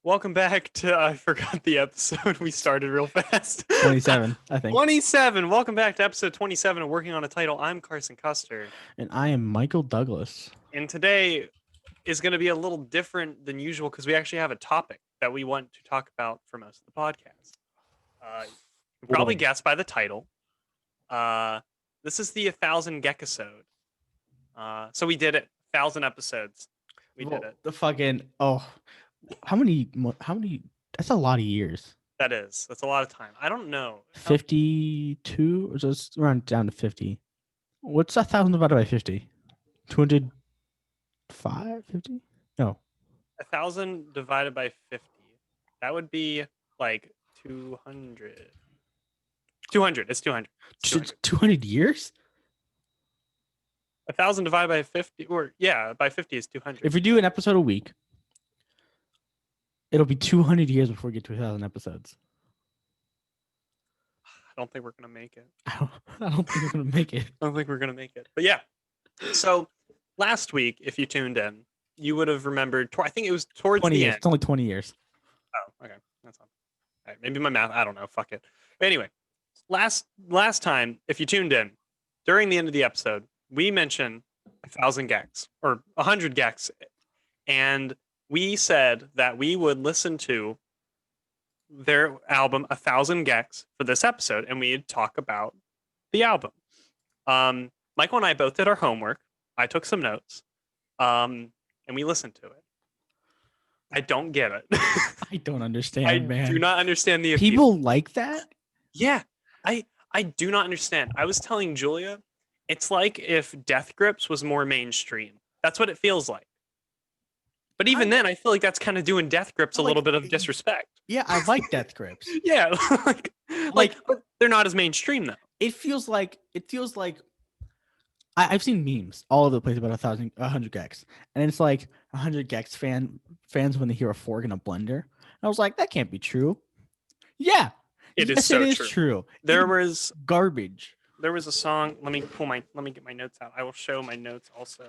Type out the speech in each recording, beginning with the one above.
Welcome back to I forgot the episode. We started real fast. 27, I think. 27. Welcome back to episode 27 of Working on a Title. I'm Carson Custer. And I am Michael Douglas. And today is going to be a little different than usual because we actually have a topic that we want to talk about for most of the podcast. You can probably guess by the title. This is the 1,000 Gecisode. So we did it. 1,000 episodes. We did it. The fucking how many? That's a lot of years. That's a lot of time. I don't know. 52 or just around down to 50. What's 1,000 divided by 50? 205, 50? No. 1,000 divided by 50. That would be like 200. 200. It's 200. It's 200 years? 1,000 divided by 50, or yeah, by 50 is 200. If we do an episode a week, it'll be 200 years before we get to 1,000 episodes. I don't think we're going to make it. I don't think we're going to make it. I don't think we're going to make it. But yeah. So last week, if you tuned in, you would have remembered, I think it was towards 20 the years. end. It's only 20 years. Oh, okay. That's all right. Maybe my math, I don't know. Fuck it. But anyway, last time, if you tuned in, during the end of the episode, we mentioned 1,000 gecs or 100 gecs. And we said that we would listen to their album 1,000 gecs for this episode, and we'd talk about the album. Michael and I both did our homework. I took some notes, and we listened to it. I don't get it. I don't understand, man. I do not understand the appeal. People like that? Yeah, I do not understand. I was telling Julia, it's like if Death Grips was more mainstream. That's what it feels like. But even then, I feel like that's kind of doing Death Grips a little bit of disrespect. Yeah, I like Death Grips. Yeah, but they're not as mainstream though. It feels like I've seen memes all over the place about 100 gecs, and it's like 100 gecs fans when they hear a fork in a blender. And I was like, that can't be true. Yeah, it is true. There was garbage. There was a song. Let me get my notes out. I will show my notes also.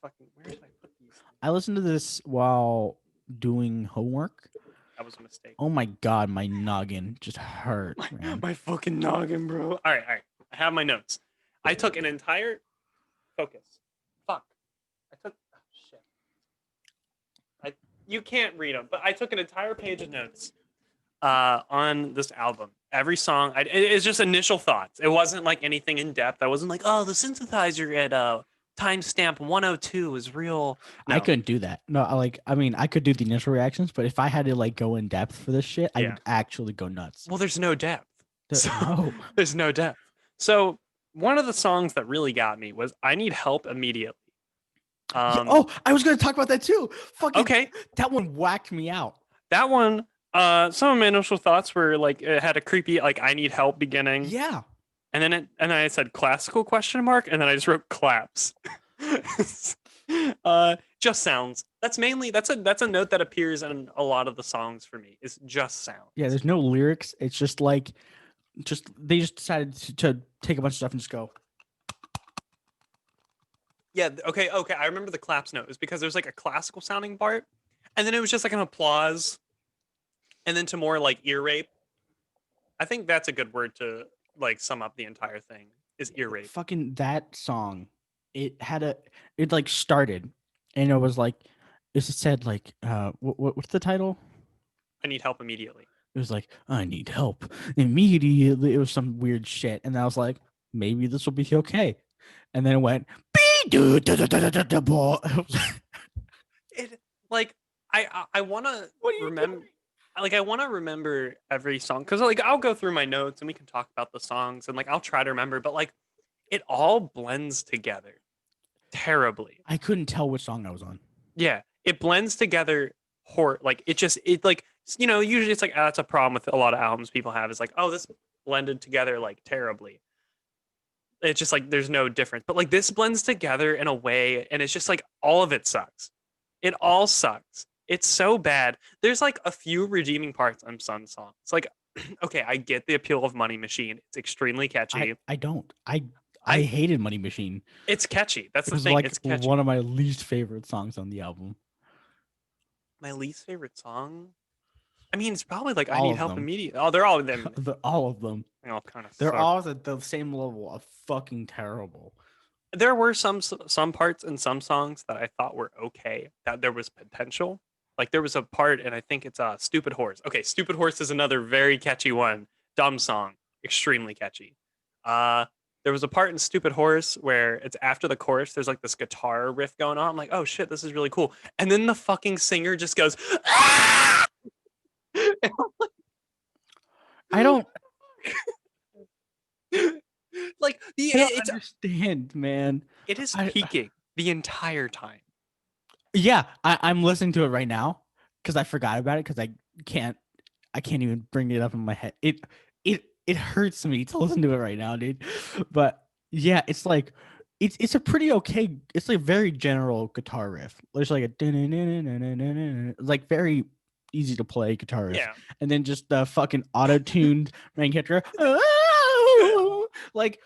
Fucking, where did I put these? I listened to this while doing homework. That was a mistake. Oh my god, my noggin just hurt. My fucking noggin, bro. All right. I have my notes. I took an entire focus. Fuck. You can't read them, but I took an entire page of notes on this album. Every song, it's just initial thoughts. It wasn't like anything in depth. I wasn't like, oh, the synthesizer at timestamp 102 is real. No. I couldn't do that. No, I could do the initial reactions, but if I had to like go in depth for this shit, I would actually go nuts. Well, there's no depth. There's no depth. So one of the songs that really got me was "I Need Help Immediately." I was going to talk about that too. Okay, that one whacked me out. That one. Some of my initial thoughts were like it had a creepy like "I need help" beginning. Yeah. And then I said classical question mark, and then I just wrote claps. Just sounds. That's a note that appears in a lot of the songs for me. Is just sound. Yeah, there's no lyrics. It's just like, they just decided to take a bunch of stuff and just go. Yeah. Okay. I remember the claps note. It was because there's like a classical sounding part, and then it was just like an applause, and then to more like ear rape. I think that's a good word to like sum up the entire thing is ear rape. Fucking that song. It like started and it was like, it said like, what's the title? I need help immediately. It was like, I need help immediately. It was some weird shit. And I was like, maybe this will be okay. And then it went, it like, I want to remember. Like, I want to remember every song because like I'll go through my notes and we can talk about the songs and like I'll try to remember, but like it all blends together terribly. I couldn't tell which song I was on. Yeah, it blends together. Like it like, you know, usually it's like that's a problem with a lot of albums people have is like, oh, this blended together like terribly. It's just like there's no difference, but like this blends together in a way, and it's just like all of it sucks. It all sucks. It's so bad. There's like a few redeeming parts on some songs. Like, okay, I get the appeal of Money Machine. It's extremely catchy. I don't. I hated Money Machine. It's catchy. That's the thing. Like it's catchy. One of my least favorite songs on the album. My least favorite song. I mean, it's probably like I All Need of Help them. Immediately. Oh, they're all them. All of them. They all kind of They're suck. all at the same level of fucking terrible. There were some parts in some songs that I thought were okay. That there was potential. Like there was a part, and I think it's "Stupid Horse." Okay, "Stupid Horse" is another very catchy one. Dumb song, extremely catchy. Uh, there was a part in "Stupid Horse" where it's after the chorus. There's like this guitar riff going on. I'm like, oh shit, this is really cool. And then the fucking singer just goes, "Ah!" I don't like the I don't it's understand, man. it is I peaking the entire time. Yeah, I'm listening to it right now because I forgot about it because can't I can't even bring it up in my head. It hurts me to listen to it right now, dude. But yeah, it's like it's a pretty okay. It's like very general guitar riff. There's like a like very easy to play guitar riff, Yeah. and then just the fucking auto tuned main character. Like,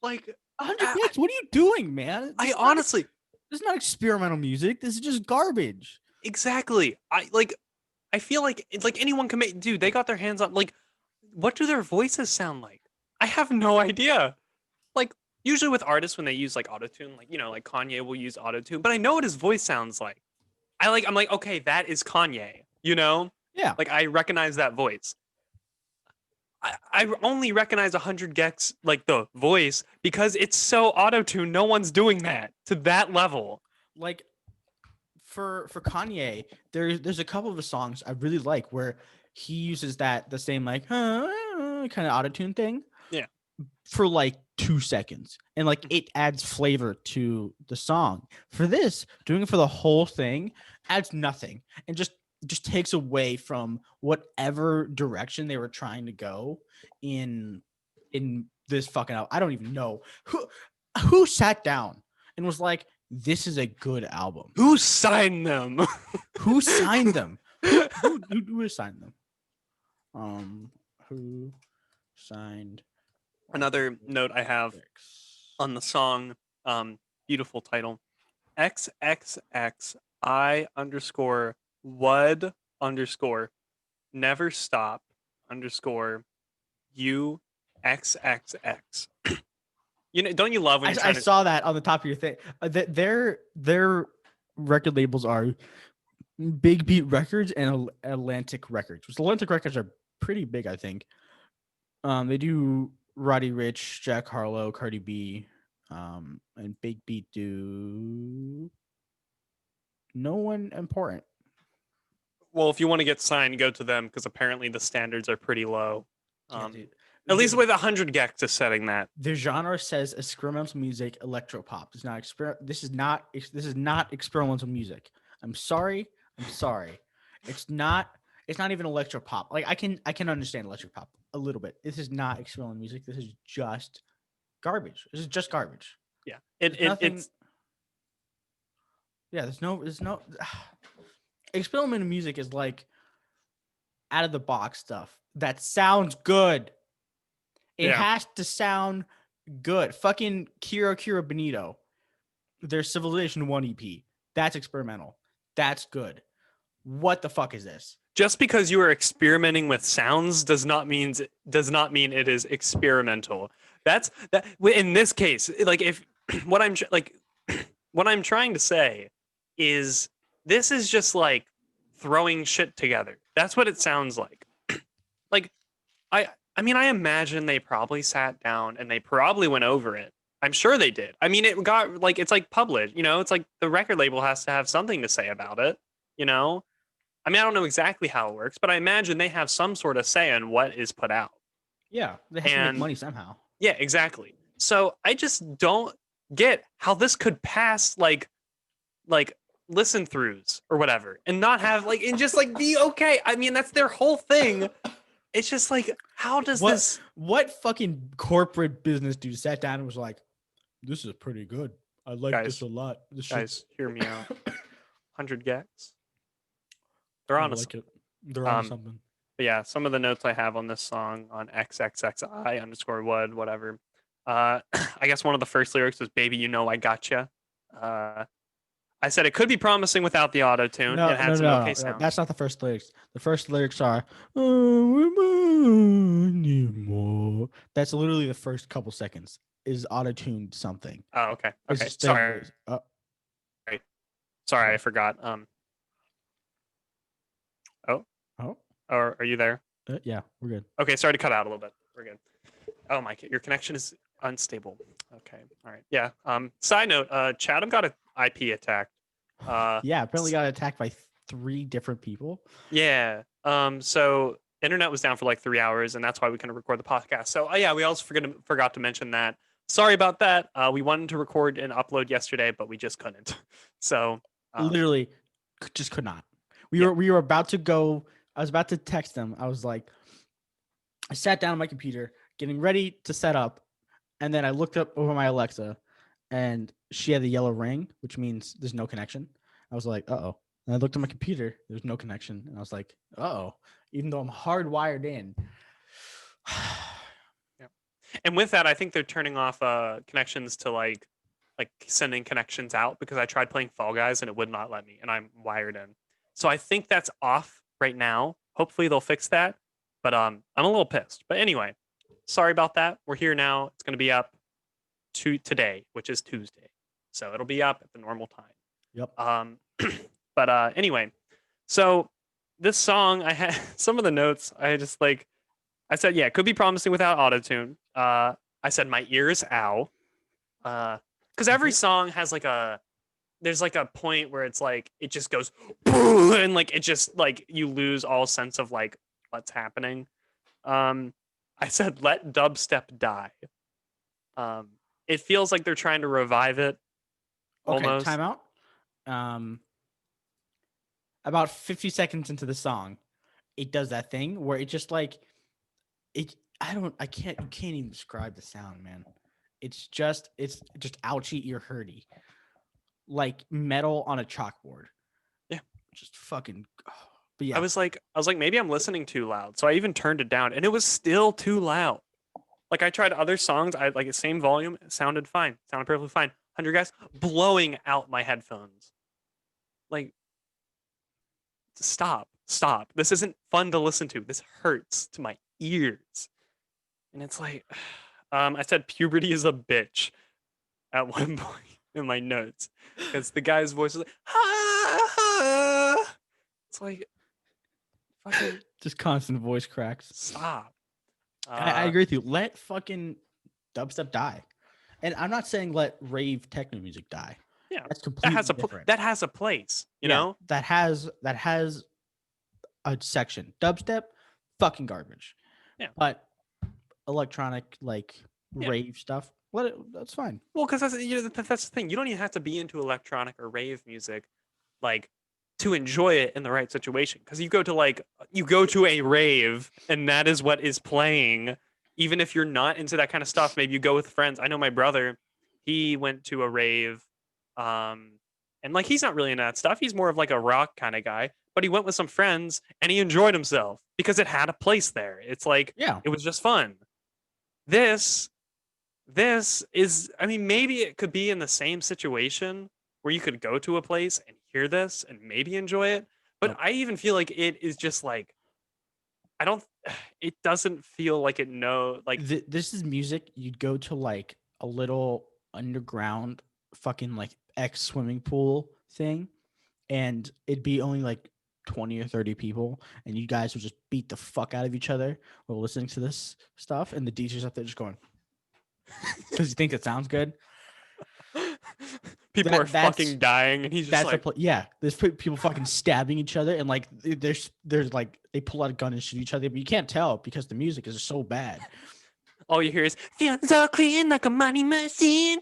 Like 100 I, gigs. What are you doing, man? I honestly This is not experimental music. This is just garbage. exactly. I feel like it's like anyone can make dude, they got their hands on like what do their voices sound like? I have no idea. Like usually with artists when they use like autotune, like like Kanye will use autotune, but I know what his voice sounds like. I'm like, okay, that is Kanye, you know? Yeah. Like I recognize that voice. I only recognize 100 gecs like the voice because it's so auto-tuned. No one's doing that to that level. Like for Kanye, there's a couple of the songs I really like where he uses the same like kind of autotune thing. Yeah. For like 2 seconds. And like it adds flavor to the song. For this, doing it for the whole thing adds nothing and just takes away from whatever direction they were trying to go in this fucking album. I don't even know who sat down and was like, this is a good album. Who signed them? Who signed them? Who signed them? Who signed Another note I have on the song, beautiful title, XXXI underscore WUD underscore never stop underscore you XXX. Don't you love when you're I trying to saw that on the top of your thing. Their record labels are Big Beat Records and Atlantic Records. Which Atlantic Records are pretty big, I think. They do Roddy Rich, Jack Harlow, Cardi B, and Big Beat do no one important. well, if you want to get signed, go to them because apparently the standards are pretty low. Yeah, dude. At least with 100 gecs is setting that. The genre says experimental music, electropop. It's not This is not experimental music. I'm sorry. It's not. It's not even electropop. Like I can understand electropop a little bit. This is not experimental music. This is just garbage. This is just garbage. Yeah, it's. Yeah, there's no. Experimental music is like out of the box stuff that sounds good. It has to sound good. Fucking Kira Benito. Their Civilization 1 EP. That's experimental. That's good. What the fuck is this? Just because you are experimenting with sounds does not mean it is experimental. That's that in this case, like if what I'm like what I'm trying to say is this is just like throwing shit together. That's what it sounds like. Like I mean, I imagine they probably sat down and they probably went over it. I'm sure they did. I mean, it got like it's like published, it's like the record label has to have something to say about it, I mean, I don't know exactly how it works, but I imagine they have some sort of say on what is put out. Yeah, they have to make money somehow. Yeah, exactly. So I just don't get how this could pass like listen throughs or whatever and not have like and just like be okay. I mean, that's their whole thing. It's just like, how does this? What fucking corporate business dude sat down and was like, "This is pretty good. I like this a lot." Guys, hear me out. 100 gecs. They're on like They're on something. But yeah, some of the notes I have on this song on XXXI underscore WUD whatever. I guess one of the first lyrics was "Baby, you know I gotcha." I said it could be promising without the auto tune. No, It had no, some no, okay no. sounds. That's not the first lyrics. The first lyrics are "remind you more." That's literally the first couple seconds is auto-tuned something. Oh, okay. It's Okay. just their Sorry. voice. Sorry, I What? forgot. Oh, Oh, or are you there? yeah, we're good. Okay, sorry to cut out a little bit. We're good. Oh my, your connection is unstable. Okay. All right. Yeah. Side note, Chatham got an IP attacked. Yeah, apparently got attacked by 3 different people. Yeah. So internet was down for like 3 hours, and that's why we couldn't record the podcast. So yeah, we also forgot to mention that. Sorry about that. We wanted to record and upload yesterday, but we just couldn't. So Literally, just could not. We yeah. were about to go. I was about to text them. I was like, I sat down on my computer, getting ready to set up, and then I looked up over my Alexa, and she had the yellow ring, which means there's no connection. I was like, oh. And I looked at my computer, there's no connection, and I was like, oh. Even though I'm hardwired in. Yeah. And with that, I think they're turning off connections to like sending connections out because I tried playing Fall Guys and it would not let me, and I'm wired in. So I think that's off right now. Hopefully they'll fix that. But I'm a little pissed. But anyway, sorry about that. We're here now. It's going to be up to today, which is Tuesday. So it'll be up at the normal time. Yep. But anyway, so this song, I had some of the notes. I just like, I said, yeah, it could be promising without autotune. I said my ears, ow. Because every song has like there's like a point where it's like it just goes and like it just like you lose all sense of like what's happening. I said let dubstep die. It feels like they're trying to revive it. Okay, Almost. timeout. About 50 seconds into the song, it does that thing where it just like it. I can't. You can't even describe the sound, man. It's just ouchy ear hurty, like metal on a chalkboard. Yeah. Just fucking. Oh. But yeah, I was like, maybe I'm listening too loud. So I even turned it down, and it was still too loud. Like I tried other songs, I like the same volume, it sounded fine, sounded perfectly fine. 100 guys blowing out my headphones. Like, stop. This isn't fun to listen to. This hurts to my ears. And it's like, I said puberty is a bitch at one point in my notes because the guy's voice is like, ah! It's like, fucking just constant voice cracks. stop. I agree with you. Let fucking dubstep die. And I'm not saying let rave techno music die. Yeah, that's completely different. That has a place, you know. That has a section. Dubstep, fucking garbage. Yeah, but electronic like rave stuff, that's fine. Well, because that's the thing. You don't even have to be into electronic or rave music, like to enjoy it in the right situation. Because you go to a rave and that is what is playing. Even if you're not into that kind of stuff, maybe you go with friends. I know my brother, he went to a rave, and like he's not really into that stuff. He's more of like a rock kind of guy. But he went with some friends and he enjoyed himself because it had a place there. It's like it was just fun. This is, I mean, maybe it could be in the same situation where you could go to a place and hear this and maybe enjoy it. But I even feel like it is just like, it doesn't feel like this is music you'd go to like a little underground fucking like swimming pool thing, and it'd be only like 20 or 30 people, and you guys would just beat the fuck out of each other while listening to this stuff, and the DJ's up there just going because you think it sounds good. People are fucking dying, and he's just like, there's people fucking stabbing each other, and like there's like they pull out a gun and shoot each other, but you can't tell because the music is so bad. All you hear is feeling so clean like a money machine.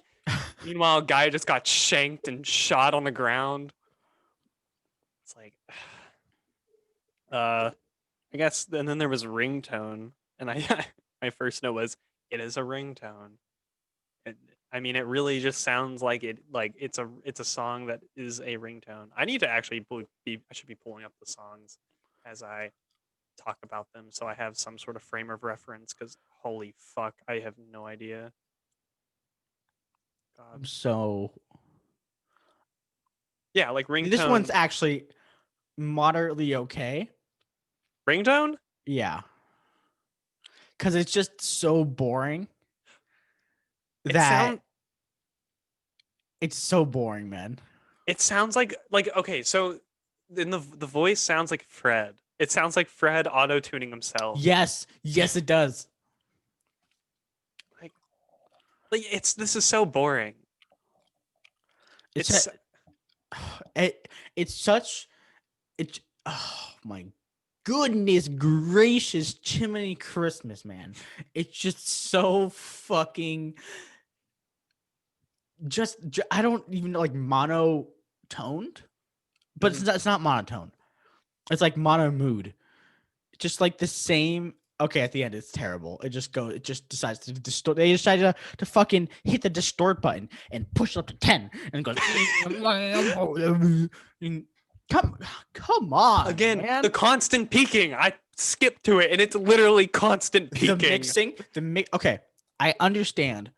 Meanwhile, a guy just got shanked and shot on the ground. It's like, I guess, and then there was ringtone, and my first note was, it is a ringtone. I mean, it really just sounds like it's a song that is a ringtone. I need to actually I should be pulling up the songs as I talk about them, so I have some sort of frame of reference. Because holy fuck, I have no idea. God. So Yeah, like ringtone. This one's actually moderately okay. Ringtone? Yeah. Because it's just so boring It that sound it's so boring, man. it sounds like okay, so in the voice sounds like Fred. It sounds like Fred auto-tuning himself. Yes, it does. Like this is so boring. It's It's it's such it's oh my goodness gracious chimney Christmas, man. It's just so fucking I don't even know, like monotoned, but it's not monotone. It's like mono mood. Just like the same. Okay, at the end it's terrible. It just decides to distort. They decided to fucking hit the distort button and push it up to 10 and goes. Come on, again, man. the constant peaking. I skipped to it and it's literally constant peaking. The mixing, okay, I understand.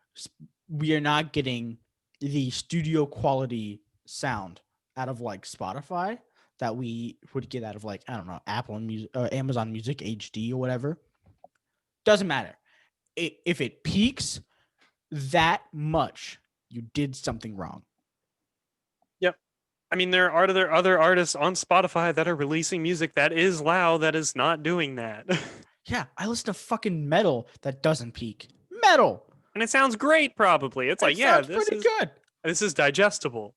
We are not getting the studio quality sound out of like Spotify that we would get out of like, I don't know, Apple Music or Amazon Music HD or whatever. Doesn't matter. If it peaks that much, you did something wrong. Yep. I mean, there are other artists on Spotify that are releasing music that is loud that is not doing that. Yeah, I listen to fucking metal that doesn't peak. Metal. And it sounds great, probably. It's like, yeah, pretty good. This is digestible.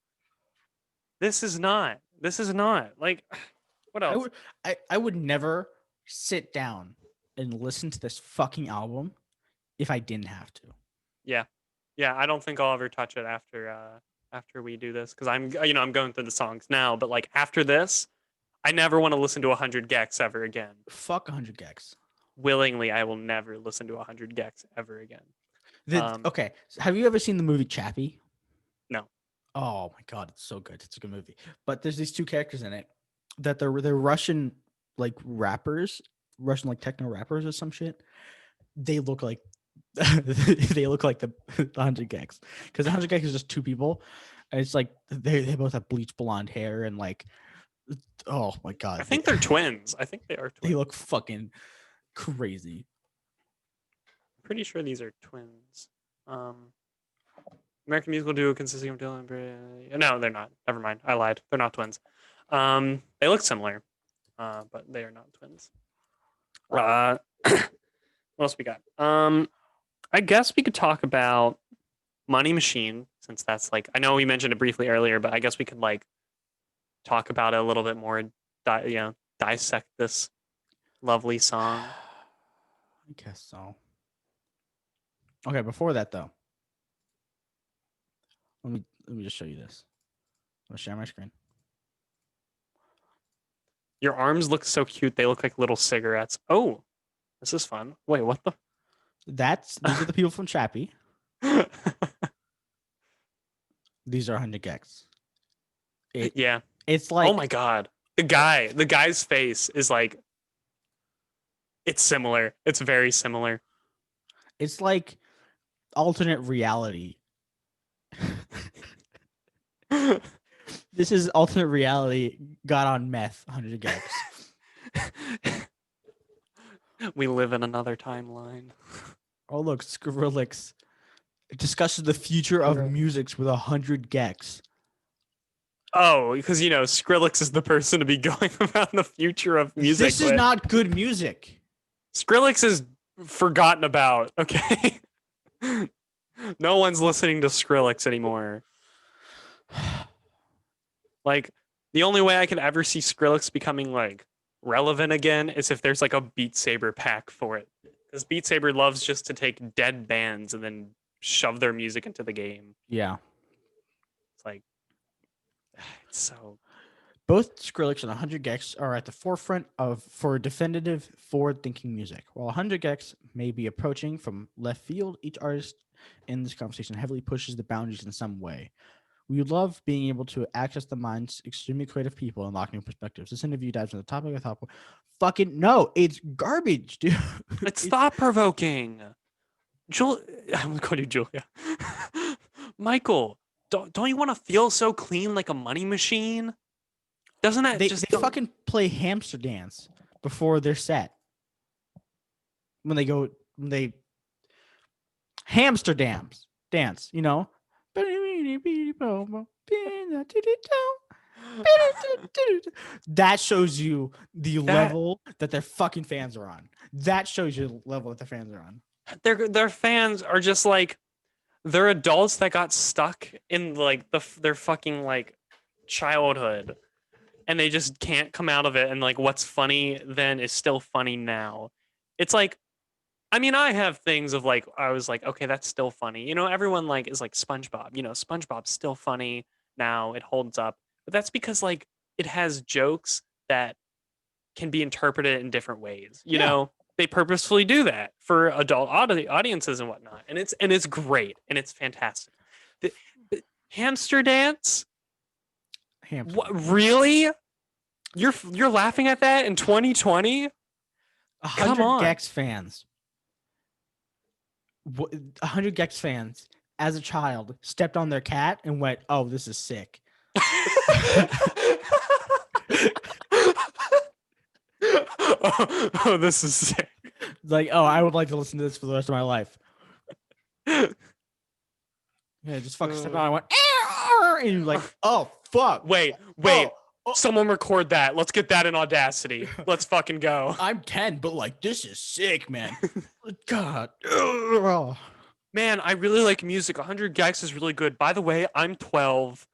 This is not. This is not. Like, what else? I would never sit down and listen to this fucking album if I didn't have to. Yeah. Yeah, I don't think I'll ever touch it after we do this, because I'm going through the songs now, but like after this, I never want to listen to 100 gecs ever again. Fuck 100 gecs. Willingly, I will never listen to 100 gecs ever again. Okay, have you ever seen the movie Chappie? No. Oh my god, it's so good. It's a good movie. But there's these two characters in it that they're Russian like rappers, Russian like techno rappers or some shit. They look like they look like the 100 gecs, because the 100 gecs is just two people, and it's like they both have bleach blonde hair and like, oh my god, I think they're twins. I think they are twins. They look fucking crazy. Pretty sure these are twins. American musical duo consisting of Dylan. No, they're not. Never mind. I lied. They're not twins. They look similar, but they are not twins. What else we got? I guess we could talk about Money Machine, since that's like, I know we mentioned it briefly earlier, but I guess we could like talk about it a little bit more. Dissect this lovely song. I guess so. Okay, before that though, let me just show you this. I'm gonna share my screen. Your arms look so cute. They look like little cigarettes. Oh, this is fun. Wait, what the? These are the people from Chappie. These are 100 gecs. Yeah. It's like, oh my god. The guy's face is like, it's similar. It's very similar. It's like alternate reality. This is alternate reality got on meth, 100 gecs. We live in another timeline. Oh look, Skrillex discusses the future of music with 100 gecs. Oh, because Skrillex is the person to be going about the future of music. This is not good music. Skrillex is forgotten about. Okay. No one's listening to Skrillex anymore. Like, the only way I could ever see Skrillex becoming like relevant again is if there's like a Beat Saber pack for it. Because Beat Saber loves just to take dead bands and then shove their music into the game. Yeah. It's like, it's so. Both Skrillex and 100 gecs are at the forefront for definitive forward-thinking music. While 100 gecs may be approaching from left field, each artist in this conversation heavily pushes the boundaries in some way. We love being able to access the minds of extremely creative people and unlock new perspectives. This interview dives into the topic of thought. Fucking no, it's garbage, dude. It's thought-provoking. I'm going to call you Julia. Michael, don't you want to feel so clean like a money machine? Doesn't that They just fucking play hamster dance before their set. When they hamster dance, you know. That shows you the level that their fucking fans are on. That shows you the level that the fans are on. their fans are just like they're adults that got stuck in like their fucking like childhood, and they just can't come out of it. And like what's funny then is still funny now. It's like, I mean, I have things of like I was like, okay, that's still funny. You know, everyone like is like SpongeBob. You know, SpongeBob's still funny now. It holds up, but that's because like it has jokes that can be interpreted in different ways. You Yeah. know, they purposefully do that for adult audiences and whatnot, and it's great and it's fantastic. The hamster dance. Hamster What dance. really? You're laughing at that in 2020? 100 on. gecs fans. 100 gecs fans as a child stepped on their cat and went, "Oh, this is sick." Oh, this is sick. Like, oh, I would like to listen to this for the rest of my life. Yeah, just fucking stepped on. I went, "Arr!" And you're like, oh fuck. Wait. Oh. Someone record that. Let's get that in Audacity. Let's fucking go. I'm 10, but like, this is sick, man. God. Ugh. Man, I really like music. 100 gecs is really good. By the way, I'm 12.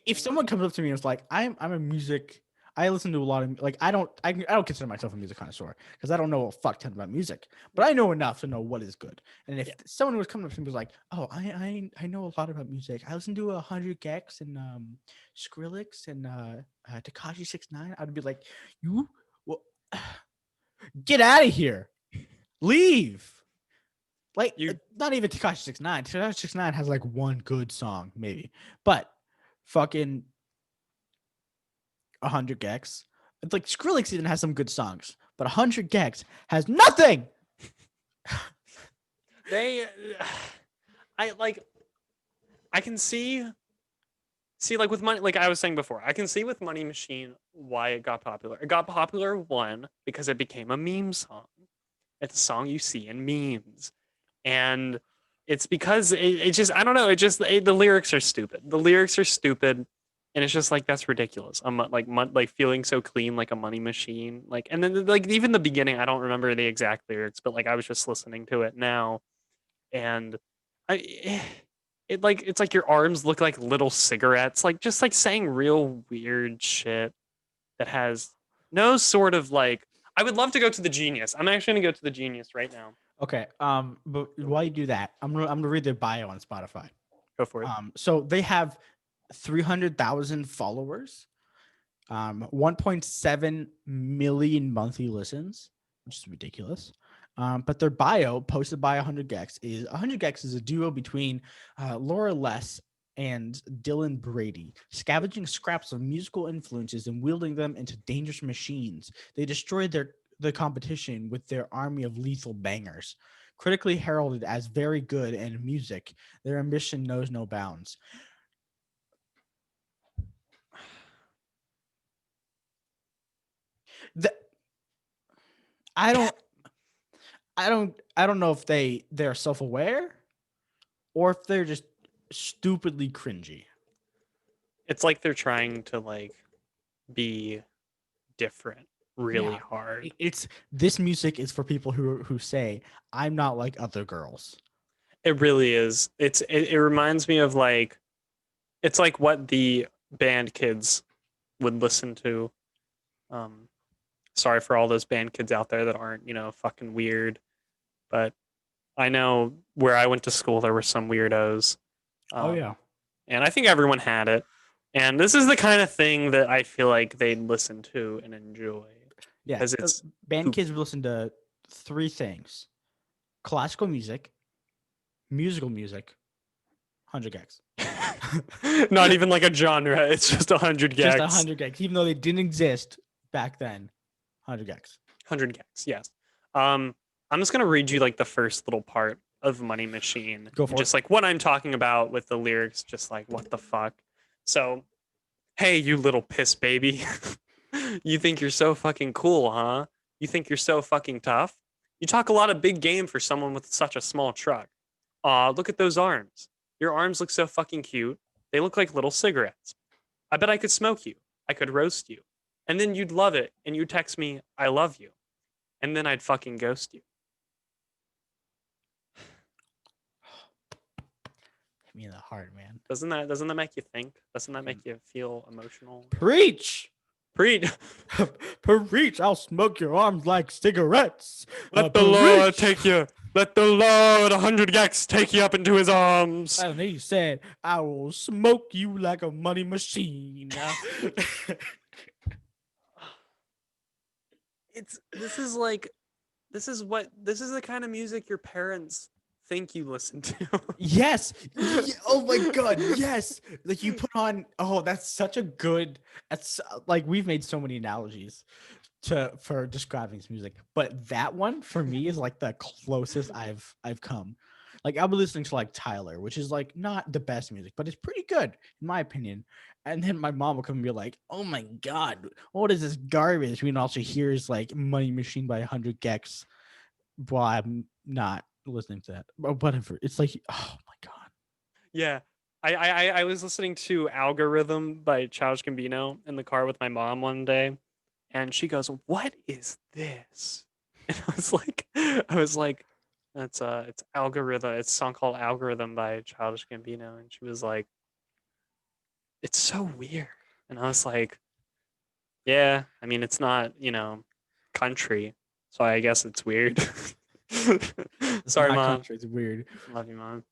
If someone comes up to me and is like, I'm a music, I listen to a lot of like I don't consider myself a music connoisseur because I don't know a fuck ton about music, but I know enough to know what is good. And if someone was coming up to me and was like, oh, I know a lot about music. I listen to 100 gecs and Skrillex and Tekashi 6ix9ine, I'd be like, you get out of here. Leave. Like not even Tekashi 6ix9ine. Tekashi 6ix9ine has like one good song, maybe. But fucking 100 gecs. It's like Skrillex even has some good songs, but 100 gecs has nothing. I can see like with money, like I was saying before, I can see with Money Machine why it got popular. It got popular, one, because it became a meme song. It's a song you see in memes, and it's because it just, I don't know, the lyrics are stupid. The lyrics are stupid. And it's just like, that's ridiculous. I'm like feeling so clean like a money machine. Like, and then like even the beginning, I don't remember the exact lyrics, but like I was just listening to it now, and it's like your arms look like little cigarettes, like just like saying real weird shit that has no sort of like. I would love to go to the Genius. I'm actually gonna go to the Genius right now. Okay. But while you do that, I'm gonna read their bio on Spotify. Go for it. So they have 300,000 followers, 1.7 million monthly listens, which is ridiculous. But their bio posted by 100 gecs is 100 gecs is a duo between Laura Less and Dylan Brady, scavenging scraps of musical influences and wielding them into dangerous machines. They destroyed the competition with their army of lethal bangers. Critically heralded as very good in music, their ambition knows no bounds. I don't know if they're self-aware or if they're just stupidly cringy. It's like they're trying to like be different really hard. It's this music is for people who say I'm not like other girls. It really is. It reminds me of like, it's like what the band kids would listen to. Sorry for all those band kids out there that aren't, fucking weird, but I know where I went to school there were some weirdos. Oh yeah. And I think everyone had it. And this is the kind of thing that I feel like they'd listen to and enjoy. Yeah, because it's band kids would listen to three things: classical music, musical music, 100 gecs. not even like a genre. It's just 100 gecs. Just 100 gecs, even though they didn't exist back then. 100 gecs. 100 gecs, yes. I'm just gonna read you like the first little part of Money Machine. Go for just it. like what I'm talking about with the lyrics, just like what the fuck. So, hey, you little piss baby. You think you're so fucking cool, huh? You think you're so fucking tough? You talk a lot of big game for someone with such a small truck. Aw, look at those arms. Your arms look so fucking cute. They look like little cigarettes. I bet I could smoke you. I could roast you. And then you'd love it and you'd text me, I love you. And then I'd fucking ghost you. Hit me in the heart, man. Doesn't that make you think? Doesn't that make you feel emotional? Preach. Preach. Preach. I'll smoke your arms like cigarettes. Let the Lord take you. Let the Lord 100 gecs take you up into his arms. And he said, I will smoke you like a money machine. This is the kind of music your parents think you listen to. Yes. Oh my God. Yes. Like you put on. Oh, that's such a good. That's like we've made so many analogies for describing this music, but that one for me is like the closest I've come. Like I'll be listening to like Tyler, which is like not the best music, but it's pretty good in my opinion. And then my mom will come and be like, "Oh my God, what is this garbage?" We can also hear is like "Money Machine" by 100 gecs. Well, I'm not listening to that, but whatever. It's like, oh my God. Yeah. I was listening to Algorithm by Childish Gambino in the car with my mom one day, and she goes, "What is this?" And I was like, it's Algorithm. It's a song called Algorithm by Childish Gambino, and she was like, "It's so weird." And I was like, "Yeah, I mean, it's not, country, so I guess it's weird." Sorry, My mom. country, it's weird. Love you, mom.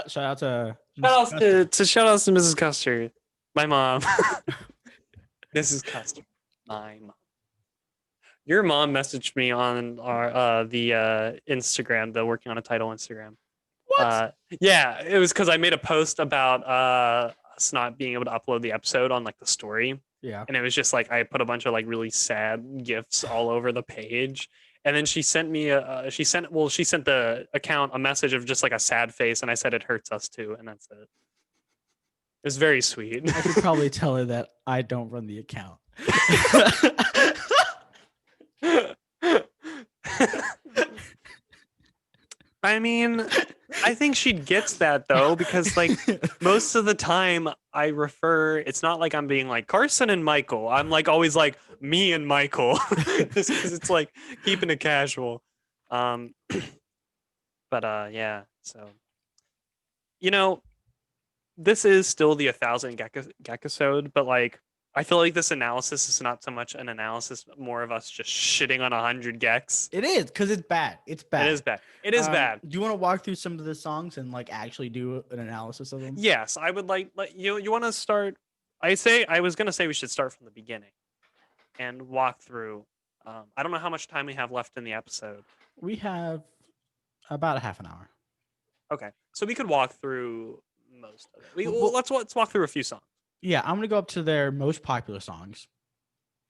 Shout out to Shout outs to Mrs. Custer, my mom. Mrs. Custer, my mom. Your mom messaged me on our the Instagram, the working on a title Instagram. What? Yeah, it was because I made a post about us not being able to upload the episode on like the story. Yeah. And it was just like I put a bunch of like really sad gifs all over the page. And then she sent me she sent the account a message of just like a sad face, and I said it hurts us too, and that's it. It was very sweet. I should probably tell her that I don't run the account. I mean, I think she gets that though, because like most of the time I refer, it's not like I'm being like Carson and Michael. I'm like always like me and Michael, just because it's like keeping it casual. But yeah, so this is still the 1,000 Gecisode, but like I feel like this analysis is not so much an analysis, but more of us just shitting on 100 gecs. It is because it's bad. It's bad. It is bad. It is bad. Do you want to walk through some of the songs and like actually do an analysis of them? Yes, I would like you want to start. I was gonna say we should start from the beginning and walk through. I don't know how much time we have left in the episode. We have about a half an hour. Okay, so we could walk through most of it. Well, Let's walk through a few songs. Yeah, I'm gonna go up to their most popular songs,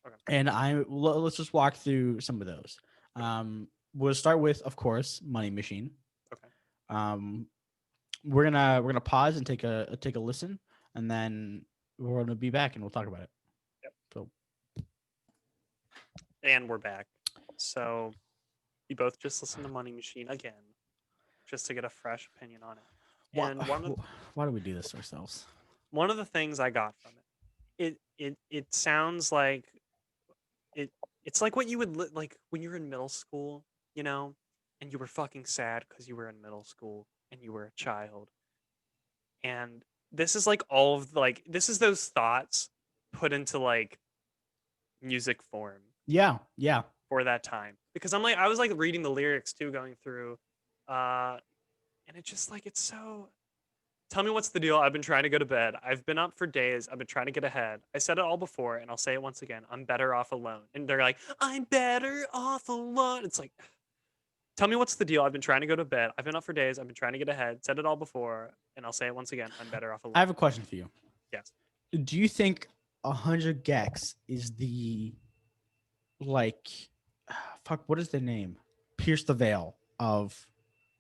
Okay. and let's just walk through some of those. We'll start with, of course, Money Machine. Okay. We're gonna pause and take a listen, and then we're gonna be back and we'll talk about it. Yep. So, and we're back. So we both just listened to Money Machine again, just to get a fresh opinion on it. And why do we do this to ourselves? One of the things I got from it sounds like it's like what you would like when you're in middle school, and you were fucking sad because you were in middle school and you were a child. And this is like all of this is those thoughts put into like music form. Yeah. For that time, because I was like reading the lyrics too, going through, and it's just like it's so. Tell me what's the deal. I've been trying to go to bed. I've been up for days. I've been trying to get ahead. I said it all before, and I'll say it once again. I'm better off alone. And they're like, I'm better off alone. It's like, tell me what's the deal. I've been trying to go to bed. I've been up for days. I've been trying to get ahead. Said it all before, and I'll say it once again. I'm better off alone. I have a question for you. Yes. Do you think 100 gecs is the fuck? What is the name? Pierce the Veil of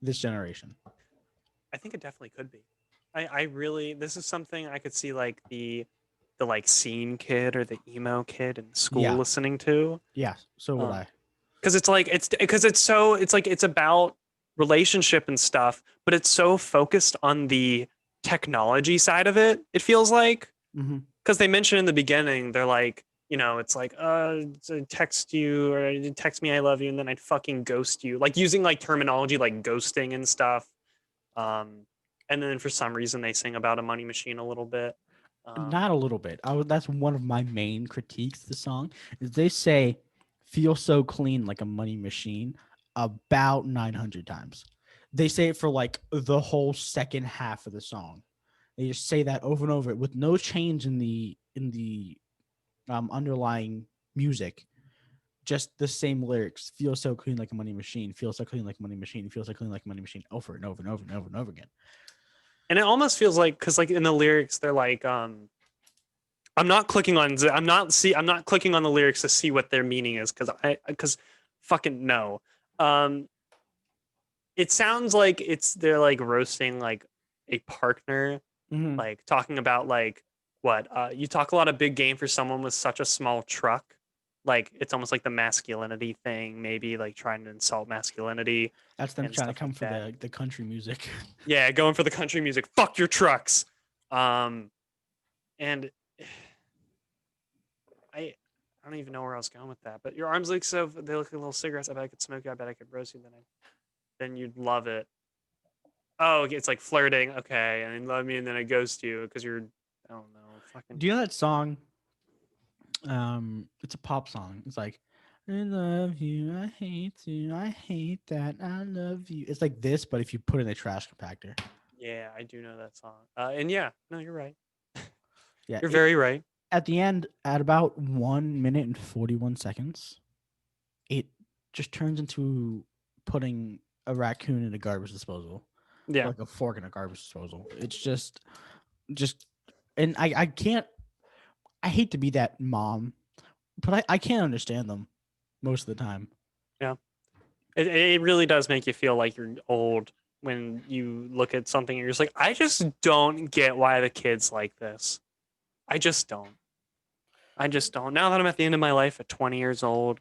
this generation. I think it definitely could be. I really, this is something I could see like the like scene kid or the emo kid in school Yeah. listening to. Yeah, so would I. Because it's like it's about relationship and stuff, but it's so focused on the technology side of it. It feels like Mm-hmm. because they mentioned in the beginning, they're like, it's like, text you or text me, I love you, and then I'd fucking ghost you, like using like terminology like ghosting and stuff. And then for some reason they sing about a money machine a little bit. Not a little bit. That's one of my main critiques of the song is they say "feel so clean like a money machine" about 900 times. They say it for like the whole second half of the song. They just say that over and over with no change in the underlying music. Just the same lyrics. Feel so clean like a money machine. Feel so clean like a money machine. Feel so clean like a money machine. Over and over and over and over and over again. And it almost feels like because like in the lyrics they're like, I'm not clicking on I'm not clicking on the lyrics to see what their meaning is because fucking no. Um, it sounds like they're like roasting like a partner, Mm-hmm. like talking about like what you talk a lot of big game for someone with such a small truck. Like it's almost like the masculinity thing, maybe like trying to insult masculinity That's them and trying to stuff come like for that. the country music. Yeah, going for the country music. Fuck your trucks. And I I don't even know where I was going with that. But your arms look so they look like little cigarettes. I bet I could smoke you. I bet I could roast you. Then you'd love it. Oh, okay, it's like flirting. Okay, and then love me, and then I ghost you because you're I don't know fucking. Do you know that song? It's a pop song. It's like, I love you, I hate you, I hate that, I love you. It's like this, but if you put it in a trash compactor. Yeah, I do know that song. And yeah, no, you're right. Yeah. You're very right. At the end, at about 1 minute and 41 seconds, it just turns into putting a raccoon in a garbage disposal. Yeah, Like a fork in a garbage disposal. It's just and I can't I hate to be that mom, but I can't understand them most of the time. yeah. It really does make you feel like you're old when you look at something and you're just like, I just don't get why the kids like this. I just don't. I just don't. Now that I'm at the end of my life at 20 years old,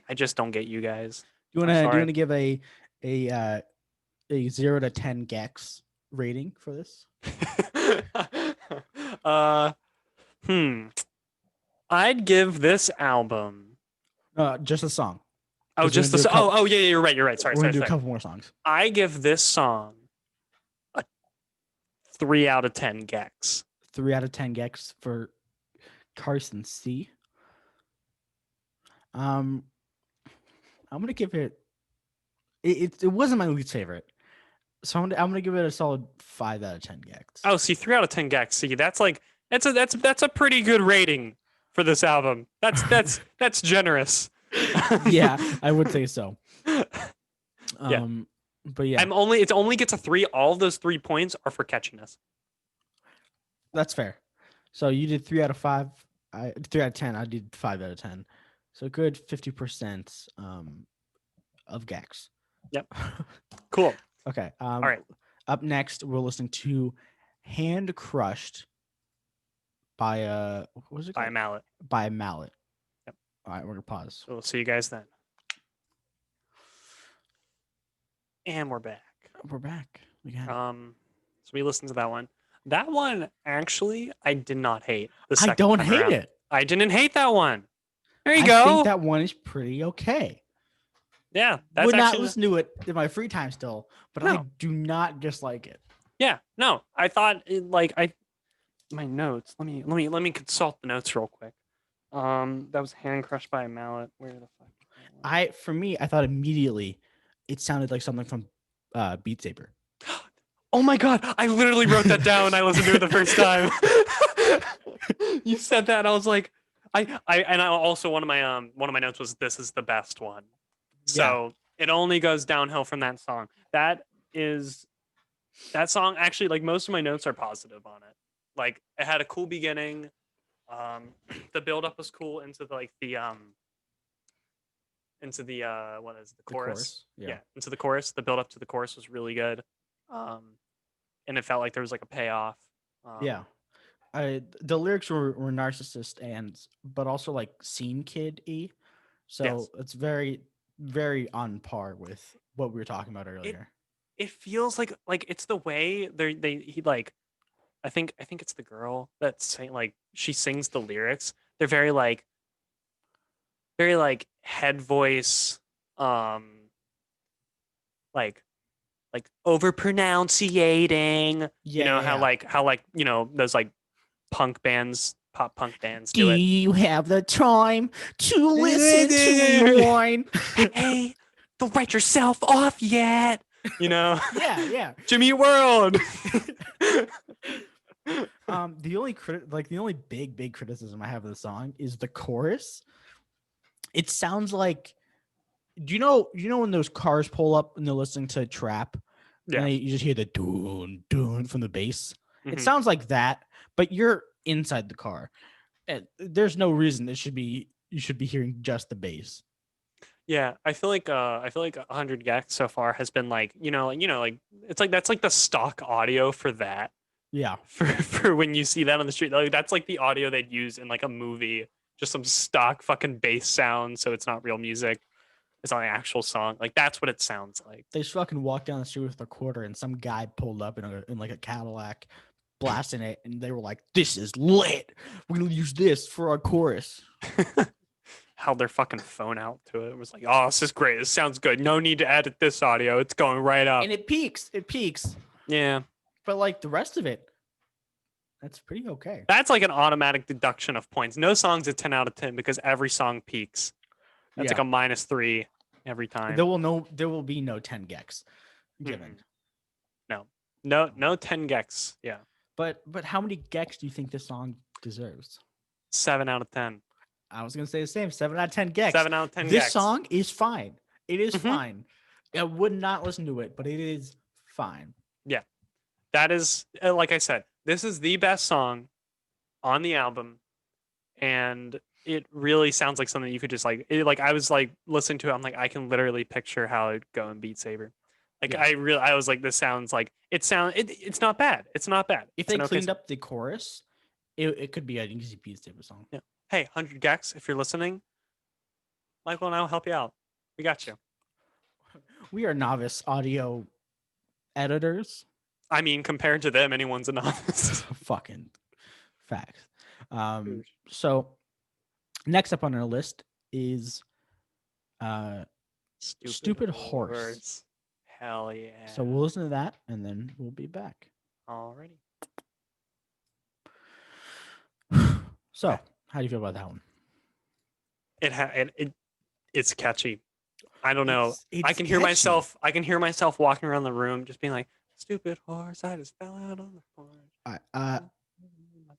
I just don't get you guys. Do you I'm wanna sorry. give a uh, a 0 to 10 gecs rating for this? uh, hmm. I'd give this album. Just a song. Oh, 'Cause just the. Oh, yeah, you're right. You're right. Sorry, we're gonna sorry, do a sorry. couple more songs. I give this song a 3 out of 10 gecs. 3 out of 10 gecs for Carson C. Um, I'm gonna give it. It wasn't my least favorite, so I'm gonna give it a solid 5 out of 10 gecs. Oh, see, 3 out of 10 gecs. See, that's like that's a pretty good rating for this album. That's generous. Yeah, I would say so. Yeah. But yeah, It only gets a 3. All of those 3 points are for catchiness. that's fair. So you did 3 out of 5. 3 out of 10. I did 5 out of 10. So good 50% of gecs. Yep. Cool. Okay. All right. Up next, we're listening to "Hand Crushed" by what was it By a called? mallet. By a mallet. Yep. All right, we're gonna pause. So we'll see you guys then. And we're back. We're back again. So we listened to that one. That one actually, I did not hate. I don't hate it. I didn't hate that one. There you I go. think that one is pretty okay. Yeah, that's Would not actually listen to it in my free time still, but I No. do not dislike it. yeah. No, I thought my notes. Let me consult the notes real quick. That was hand crushed by a mallet. Where the fuck? For me, I thought immediately it sounded like something from Beat Saber. Oh my god! I literally wrote that down. I listened to it the first time. You said that, and I was like, and I also one of my notes was this is the best one. So it only goes downhill from that song. That song actually, like, most of my notes are positive on it. Like, it had a cool beginning. The build up was cool into the into the what is it, the The chorus. Yeah. Into the chorus. The build up to the chorus was really good. And it felt like there was like a payoff. Yeah. The lyrics were narcissist but also like scene kid y. So Yes. it's very, very on par with what we were talking about earlier. It feels like it's the way he like I think it's the girl that's saying like she sings the lyrics. They're very like head voice, like over pronunciating. You know how those like punk bands, pop punk bands do it. you have the time to listen to me whine? Hey, don't write yourself off yet. You know, Yeah. Jimmy World. The only big criticism I have of the song is the chorus. It sounds like, you know when those cars pull up and they're listening to trap, Yeah. and you just hear the doon doon from the bass. It Mhm. sounds like that, but you're inside the car. And there's no reason you should be hearing just the bass. Yeah, I feel like 100 gecs so far has been like like it's like that's like the stock audio for that Yeah. for when you see that on the street. Like that's like the audio they'd use in like a movie, just some stock fucking bass sound, so it's not real music. It's not an actual song. Like that's what it sounds like. They just fucking walked down the street with a quarter, and some guy pulled up in like a Cadillac, blasting it, and they were like, "This is lit. We'll use this for our chorus." Held their fucking phone out to it. It was like, oh, this is great. This sounds good. No need to edit this audio. It's going right up. And it peaks. Yeah. But like the rest of it, that's pretty okay. That's like an automatic deduction of points. No song's a 10 out of 10 because every song peaks. That's like a -3 every time. There will be no 10 gecs given. No 10 gecs. Yeah. But how many gecs do you think this song deserves? 7 out of 10. I was gonna say the same. 7 out of 10 gecs. 7 out of 10 This gecs. song is fine. It is Mhm. fine. I would not listen to it, but it is fine. Yeah. That is, like I said, this is the best song on the album. And it really sounds like something you could just like, I was like listening to it. I'm like, I can literally picture how it'd go in Beat Saber. Like Yeah. I was like, this sounds like it's not bad. It's not bad. If It's they an cleaned song. up the chorus, it could be an easy Beat Saber song. Yeah. Hey, 100 gecs, if you're listening, Michael and I will help you out. We got you. We are novice audio editors. I mean, compared to them, anyone's a novice. Fucking facts. So next up on our list is Stupid Horse. Hell yeah. So we'll listen to that and then we'll be back. Alrighty. So, how do you feel about that one? It's catchy. I don't know. It's I can hear catchy. myself walking around the room just being like, "Stupid horse, I just fell out on the porch."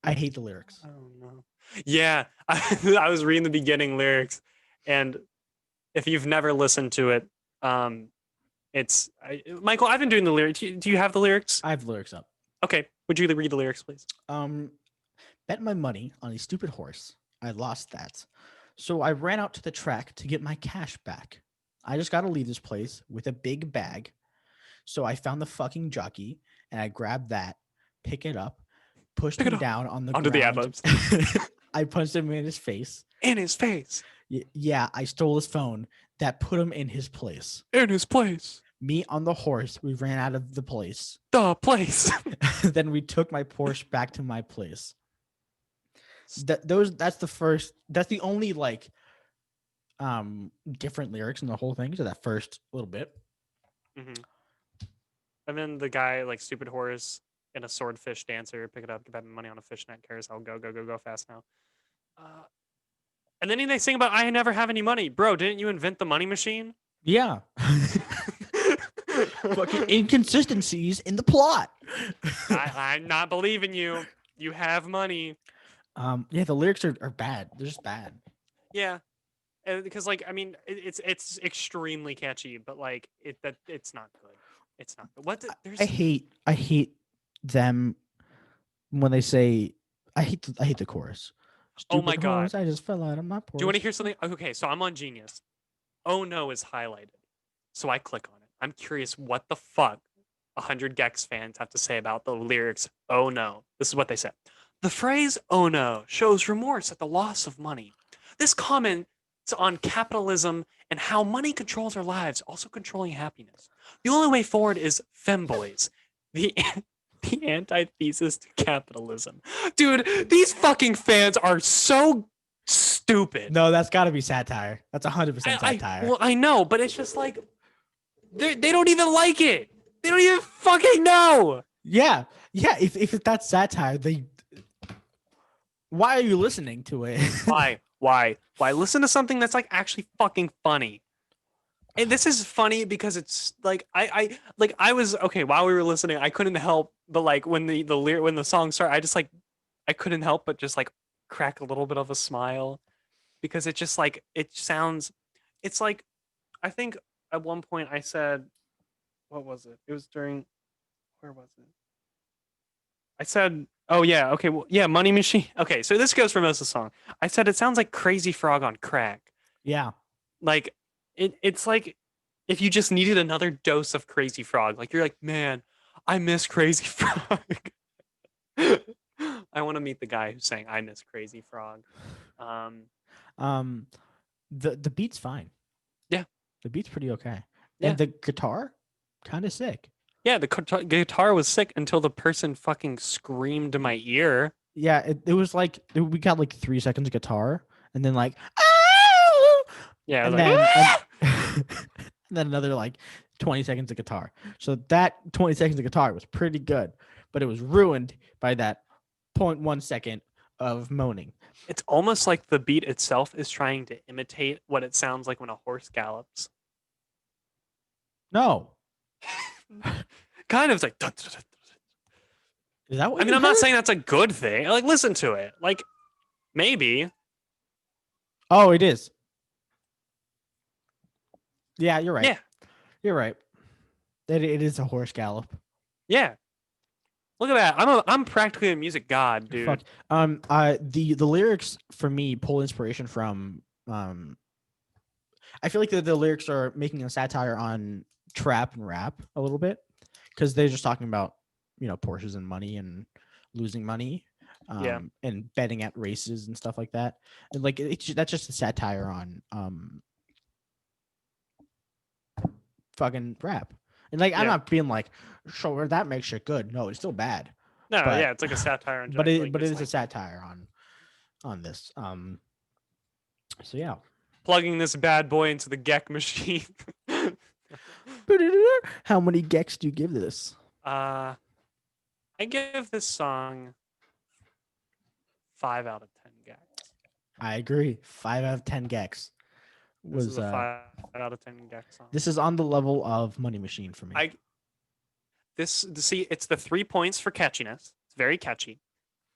I hate the lyrics. I don't know. Yeah, I was reading the beginning lyrics, and if you've never listened to it, Michael. I've been doing the lyrics. Do you have the lyrics? I have the lyrics up. Okay, would you read the lyrics, please? Bet my money on a stupid horse. I lost that. So I ran out to the track to get my cash back. I just got to leave this place with a big bag. So I found the fucking jockey and I grabbed that, pick it up, pushed him down on the Onto the ground. ad-libs. I punched him in his face. In his face. Yeah, I stole his phone. That put him in his place. In his place. Me on the horse. We ran out of the place. The place. Then we took my Porsche back to my place. That's the only like different lyrics in the whole thing. So that first little bit. Mm-hmm. And then the guy like stupid horse and a swordfish dancer, pick it up, get money on a fishnet carousel, go fast now. And then they sing about I never have any money. Bro, didn't you invent the money machine? Yeah. Fucking inconsistencies in the plot. I'm not believing you. You have money. Yeah, the lyrics are bad. They're just bad. Yeah. Because like I mean it's extremely catchy, but like it's not good. It's not good. I hate them when they say I hate the chorus. Oh my God. I just fell out of my Porsche. Do you want to hear something? Okay, so I'm on Genius. "Oh no" is highlighted. So I click on it. I'm curious what the fuck 100 gecs fans have to say about the lyrics "Oh no." This is what they said. The phrase "Oh no" shows remorse at the loss of money. This comments on capitalism and how money controls our lives, also controlling happiness. The only way forward is femboys, the the antithesis to capitalism. Dude, these fucking fans are so stupid. No, that's got to be satire. That's 100% satire. Well, I know, but it's just like they don't even like it. They don't even fucking know. Yeah. If that's satire, why are you listening to it? Why? Listen to something that's like actually fucking funny. And this is funny because it's like I was okay while we were listening. I couldn't help but like when when the song started, I couldn't help but just like crack a little bit of a smile because it just like it sounds. It's like I think at one point I said, what was it? It was during where was it? I said, oh yeah, okay, well, yeah, Money Machine. Okay, so this goes for most of the song. I said it sounds like Crazy Frog on crack. Yeah. Like it's like if you just needed another dose of Crazy Frog. Like you're like, man, I miss Crazy Frog. I want to meet the guy who's saying I miss Crazy Frog. The beat's fine. Yeah. The beat's pretty okay. Yeah. And the guitar, kind of sick. Yeah, the guitar was sick until the person fucking screamed in my ear. Yeah, it was like we got like 3 seconds of guitar, and then like, "Ah!" Yeah, and like, then "Ah!" and then another like 20 seconds of guitar. So that 20 seconds of guitar was pretty good, but it was ruined by that 0.1 second of moaning. It's almost like the beat itself is trying to imitate what it sounds like when a horse gallops. No. Kind of like. Dun, dun, dun, dun. Is that what I mean, I'm not saying that's a good thing. Like, listen to it. Like, maybe. Oh, it is. Yeah, you're right. Yeah. You're right. It is a horse gallop. Yeah. Look at that. I'm practically a music god, dude. Fuck. The lyrics for me pull inspiration from I feel like the lyrics are making a satire on trap and rap a little bit because they're just talking about Porsches and money and losing money, and betting at races and stuff like that. And like that's just a satire on fucking rap. And like I'm not being like, sure, that makes shit good. No, it's still bad. No, but, yeah, it's like a satire on. But it like, is a satire on this. So yeah. Plugging this bad boy into the gec machine. How many gecs do you give this? I give this song 5 out of 10 gecs. I agree. 5 out of 10 gecs This is a 5 out of 10 gecs song. This is on the level of Money Machine for me. See, it's the 3 points for catchiness. It's very catchy.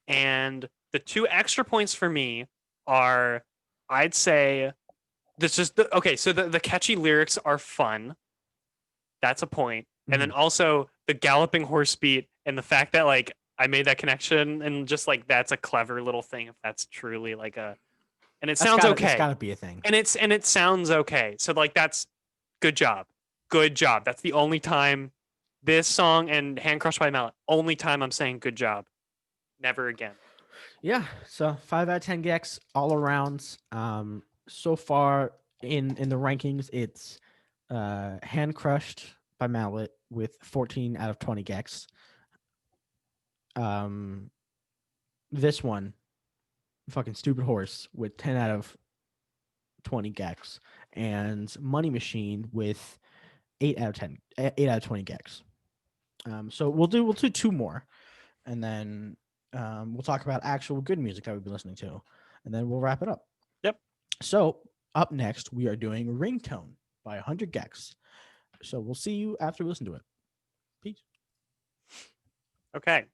And the 2 extra points for me are, I'd say, this is okay. So the catchy lyrics are fun. That's a point. And then also the galloping horse beat and the fact that like I made that connection and just like that's a clever little thing if that's truly like a, and it sounds okay. It's gotta be a thing. And it sounds okay. So like that's good job. Good job. That's the only time this song and Hand Crushed by Mallet, only time I'm saying good job. Never again. Yeah. So 5 out of 10 gecs all around. So far in the rankings, it's Hand Crushed by Mallet with 14 out of 20 gecs. This one, fucking Stupid Horse with 10 out of 20 gecs, and Money Machine with 8 out of 20 gecs. So we'll do 2 more, and then we'll talk about actual good music that we've been listening to, and then we'll wrap it up. Yep. So up next, we are doing Ringtone by 100 gecs. So we'll see you after we listen to it. Peace. Okay.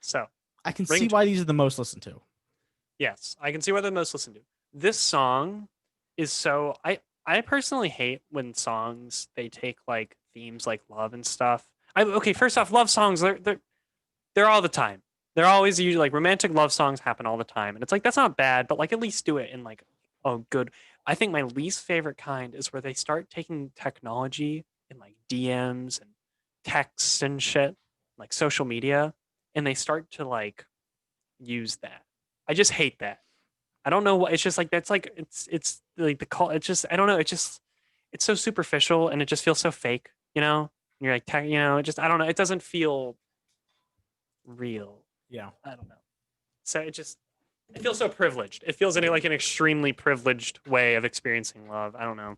So I can see why these are the most listened to. Yes, I can see why they're the most listened to. This song is so I personally hate when songs they take like themes like love and stuff. Okay, first off, love songs they're all the time. They're always usually like romantic love songs happen all the time, and it's like that's not bad, but like at least do it in like Oh, good. I think my least favorite kind is where they start taking technology and like DMs and texts and shit, like social media, and they start to like use that. I just hate that. I don't know what it's just like. That's like it's like the call. It's just I don't know. It's so superficial and it just feels so fake. And you're like it just I don't know. It doesn't feel real. Yeah. I don't know. So it feels so privileged. It feels like an extremely privileged way of experiencing love. I don't know.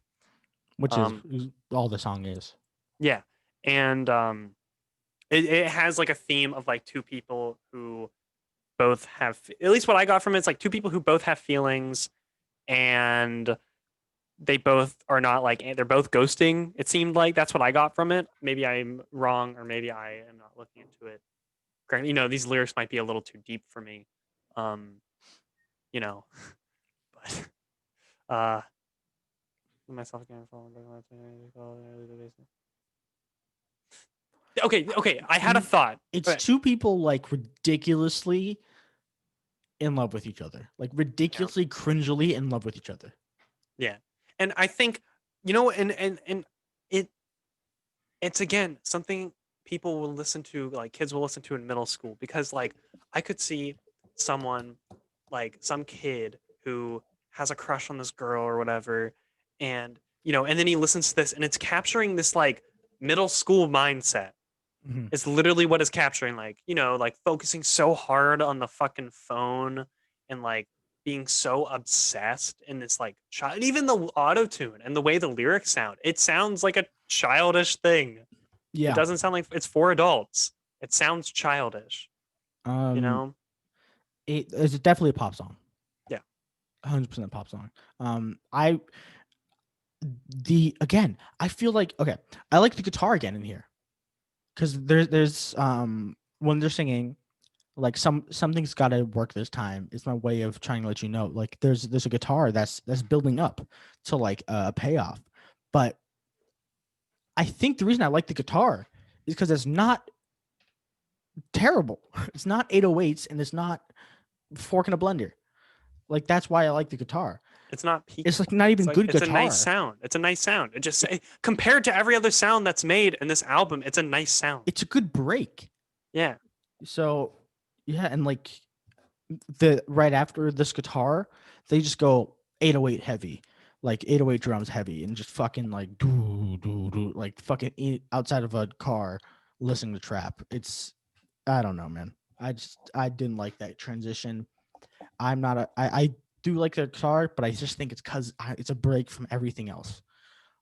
Which is Um, all the song is. yeah, and it has like a theme of like two people who both have. At least what I got from it is like two people who both have feelings, and they both are not like they're both ghosting. It seemed like that's what I got from it. Maybe I'm wrong, or maybe I am not looking into it. Granted, these lyrics might be a little too deep for me. Um, but myself again. Okay. I had a thought. It's two people like ridiculously in love with each other, like ridiculously cringily in love with each other. Yeah, and I think and it's again something people will listen to, like kids will listen to in middle school, because like I could see someone like some kid who has a crush on this girl or whatever, and and then he listens to this and it's capturing this like middle school mindset. Mhm. It's literally what it's capturing, like like focusing so hard on the fucking phone and like being so obsessed in this like child, even the auto tune and the way the lyrics sound, it sounds like a childish thing. It Yeah. doesn't sound like it's for adults. It sounds childish, you Um, know? it's definitely a pop song. Yeah. 100% pop song. I feel like, okay, I like the guitar again in here, because there's when they're singing, like something's got to work this time. It's my way of trying to let you know, like there's a guitar that's building up to like a payoff. But I think the reason I like the guitar is because it's not terrible. It's not 808s and it's not fork in a blender. Like that's why I like the guitar. It's not peak. It's like not even good It's a nice guitar. sound. It's a nice sound. It just compared to every other sound that's made in this album, it's a nice sound. It's a good break. Yeah. So yeah, and like the right after this guitar, they just go 808 heavy, like 808 drums heavy, and just fucking like do like fucking outside of a car listening to trap. I don't know, man. I didn't like that transition. I do like the guitar, but I just think it's because it's a break from everything else.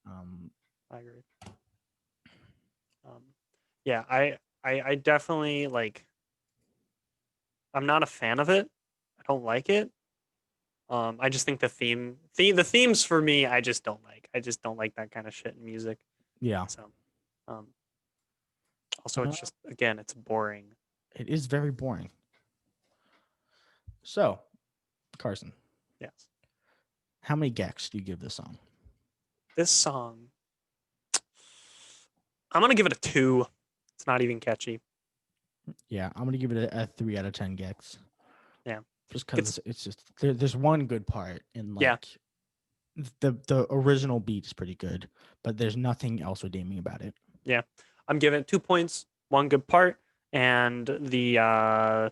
I agree. Yeah, I definitely like. I'm not a fan of it. I don't like it. I just think the themes for me, I just don't like. I just don't like that kind of shit in music. Yeah, So, um, also it's just again, it's boring. it is very boring. So, Carson, Yes, how many gecs do you give this song? this song, I'm gonna give it a 2. It's not even catchy. Yeah, I'm gonna give it a 3 out of 10 gecs. Yeah, Just because it's just there's one good part, and like the original beat is pretty good, but there's nothing else redeeming about it. Yeah, I'm giving it 2 points, one good part, and the I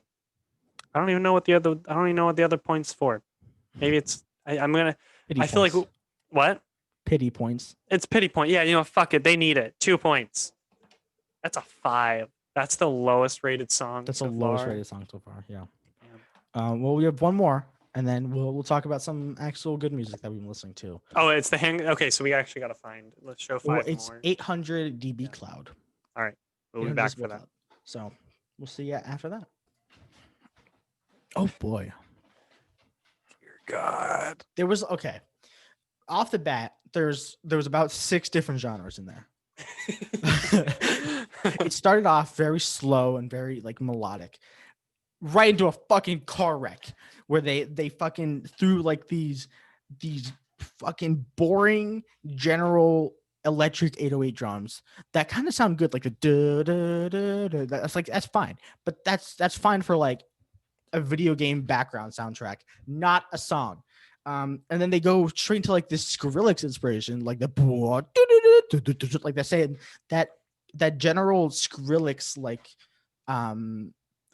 don't even know what the other points for. Maybe it's I'm gonna. Pity I feel like points. what? Pity points. It's pity point. Yeah, fuck it. They need it. 2 points. That's a 5. That's the lowest rated song. That's so the lowest far. rated song so far. Yeah. Well, we have one more, and then we'll talk about some actual good music that we've been listening to. Oh, it's the hang. Okay, so we actually got to find. Let's show 5 it's more. 800 dB Cloud. All right, we'll be back for that. Cloud. So we'll see you after that. Oh boy. Dear God. There was off the bat. There was about 6 different genres in there. It started off very slow and very like melodic, right into a fucking car wreck where they fucking threw like these fucking boring general electric 808 drums that kind of sound good, like the duh, duh, duh, duh. That's fine, but that's fine for like a video game background soundtrack, not a song. And then they go straight into like this Skrillex inspiration, like the like they're saying that general Skrillex like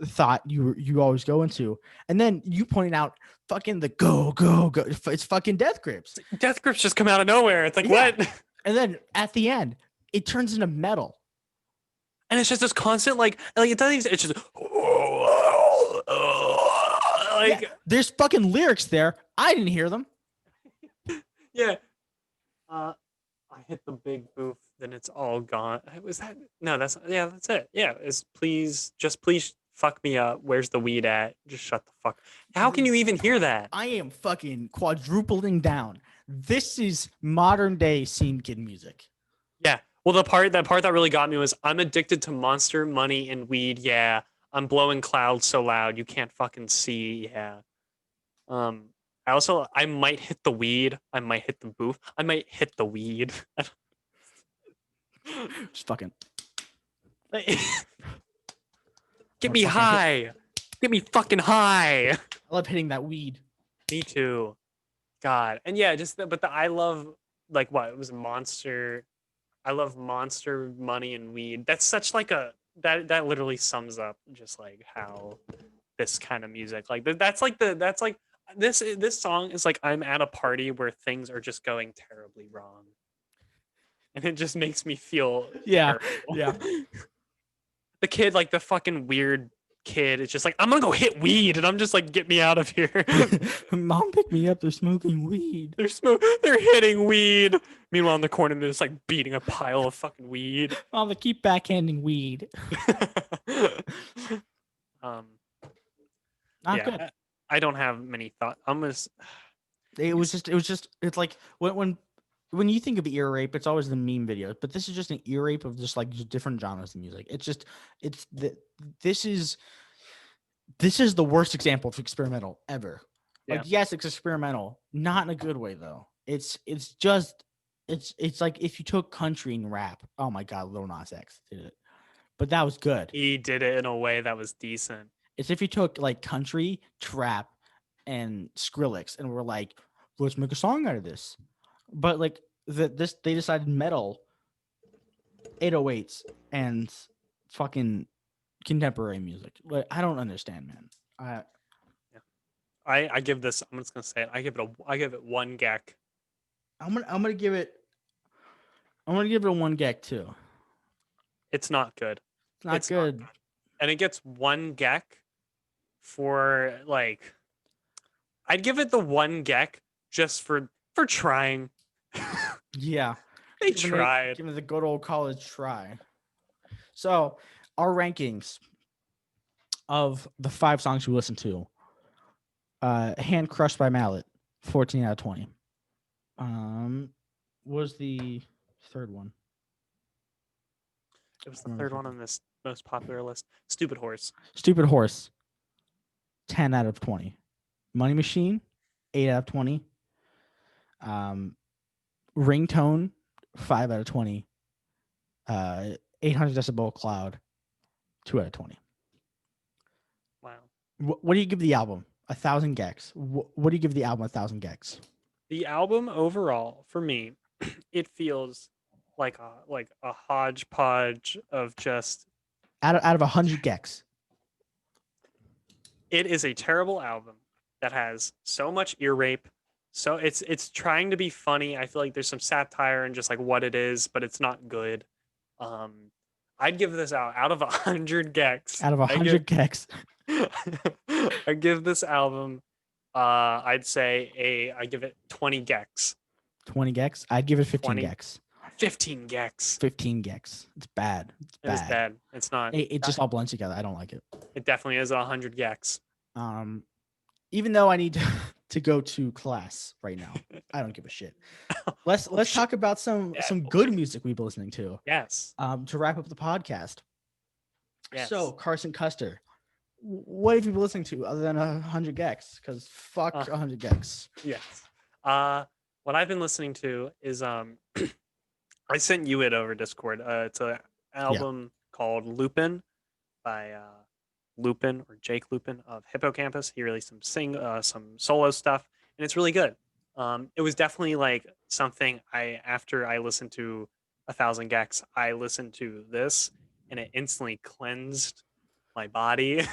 thought you always go into. And then you pointed out fucking the go. It's fucking Death Grips. Death Grips just come out of nowhere. It's like, Yeah. what? And then at the end, it turns into metal. And it's just this constant, like it doesn't even, it's just, like, Yeah, there's fucking lyrics there. I didn't hear them. yeah. I hit the big boof, then it's all gone. Was that? No, that's it. Yeah, is please fuck me up. Where's the weed at? Just shut the fuck. How can you even hear that? I am fucking quadrupling down. This is modern day scene kid music. Yeah. Well, that part that really got me was I'm addicted to monster, money, and weed. Yeah. I'm blowing clouds so loud you can't fucking see. Yeah. I might hit the weed. I might hit the booth. I might hit the weed. Just fucking Get me high. Get me fucking high. I love hitting that weed. Me too. God. And yeah, I love like what? It was monster. I love monster, money, and weed. That's such like that literally sums up just like how this kind of music, like that's like this song is like I'm at a party where things are just going terribly wrong. And it just makes me feel terrible. Yeah. The kid, like the fucking weird kid, is just like, I'm gonna go hit weed, and I'm just like, get me out of here. Mom picked me up. They're smoking weed. They're hitting weed. Meanwhile, in the corner, they're just like beating a pile of fucking weed. Mom, they keep backhanding weed. Not good. I don't have many thoughts. It's like when you think of ear rape, it's always the meme videos, but this is just an ear rape of just like different genres of music. This is the worst example of experimental ever. Like, yes, it's experimental, not in a good way though. It's like if you took country and rap. Oh my god, Lil Nas X did it, but that was good. He did it in a way that was decent. It's if you took like country, trap, and Skrillex, and we're like, let's make a song out of this. But like they decided metal, 808s, and fucking contemporary music. Like, I don't understand, man. I give this. I'm just gonna say it. I give it one gek. I'm gonna give it a 1 gek too. It's not good. It's not good. And it gets 1 gek for like. I'd give it the 1 gek just for trying. Yeah, they tried. Give it the good old college try. So our rankings of the 5 songs we listened to. Hand Crushed by Mallet, 14 out of 20. Was the third one? It was the third one on this most popular list. Stupid Horse, 10 out of 20. Money Machine, 8 out of 20. Ringtone, 5 out of 20. 800 Decibel Cloud, 2 out of 20. Wow. What do you give the album? 1,000 geks. What do you give the album? 1,000 geks. The album overall, for me, it feels like a hodgepodge of just out of 100 geks. It is a terrible album that has so much ear rape. So it's trying to be funny. I feel like there's some satire and just like what it is, but it's not good. I'd give this out of 100 geks. Out of 100 geks. I give this album I'd say I give it 20 geks. 20 geks? I'd give it 15 geks. 15 geks. 15 geks. It's bad. It is bad. It's not. It just all blends together. I don't like it. It definitely is 100 geks. Even though I need to go to class right now, I don't give a shit. Let's talk about some good music we've been listening to. Yes. To wrap up the podcast. Yes. So Carson Custer, what have you been listening to other than 100 geks? Because fuck 100 geks. Yes. What I've been listening to is I sent you it over Discord. It's an album called Lupin by Lupin or Jake Lupin of Hippocampus. He released some solo stuff, and it's really good. It was definitely like something after I listened to 1,000 gecs, I listened to this and it instantly cleansed my body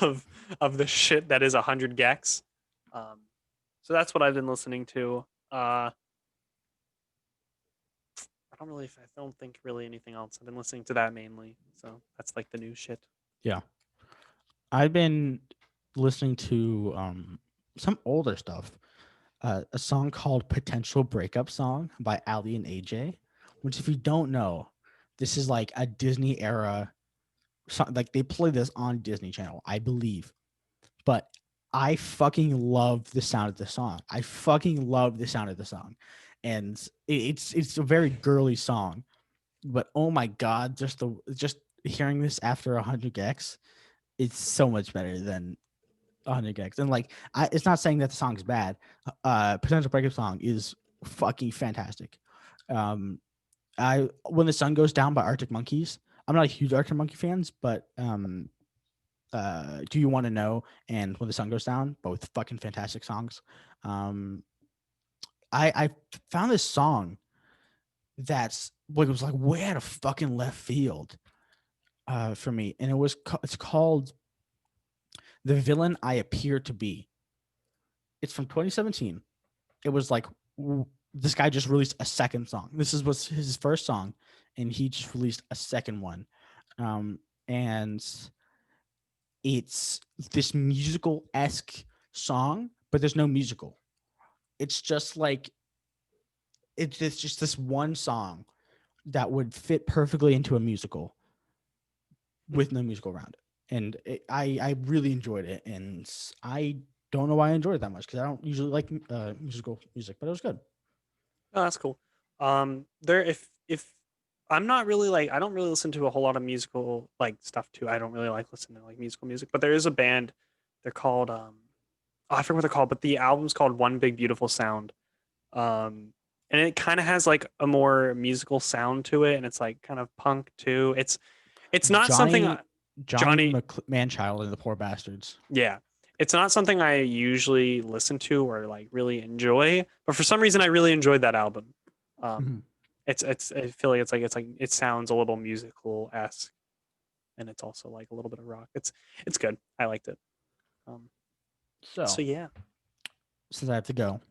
of the shit that is 100 gecs. Um, so that's what I've been listening to. I don't think really anything else. I've been listening to that mainly. So that's like the new shit. Yeah. I've been listening to some older stuff. A song called Potential Breakup Song by Ali and AJ, which, if you don't know, this is like a Disney era song. Like, they play this on Disney Channel, I believe. But I fucking love the sound of the song. I fucking love the sound of the song. And it's a very girly song. But oh my god, just hearing this after 100 gecs, it's so much better than 100 gigs. And like, it's not saying that the song's bad. Potential Breakup Song is fucking fantastic. I When the Sun Goes Down by Arctic Monkeys. I'm not a huge Arctic Monkey fans, but Do You Want to Know and When the Sun Goes Down, both fucking fantastic songs. I found this song that's like, it was like way out of fucking left field for me, and it's called The Villain I Appear to Be. It's from 2017. It was like, this guy just released a second song. Was his first song, and he just released a second one. And it's this musical-esque song, but there's no musical. It's just like, it's just this one song that would fit perfectly into a musical with no musical around it. And I really enjoyed it, and I don't know why I enjoyed it that much, because I don't usually like musical music, but it was good. Oh, that's cool. There if I'm not really like I don't really listen to a whole lot of musical like stuff too. I don't really like listening to like musical music, but there is a band. They're called oh, I forget what they're called, but the album's called One Big Beautiful Sound. And it kind of has like a more musical sound to it, and it's like kind of punk too. It's not something Johnny Johnny. Manchild and the Poor Bastards. Yeah. It's not something I usually listen to or like really enjoy, but for some reason I really enjoyed that album. Um, it's I feel like it sounds a little musical esque, and it's also like a little bit of rock. It's good. I liked it. Um, So, so yeah, since I have to go,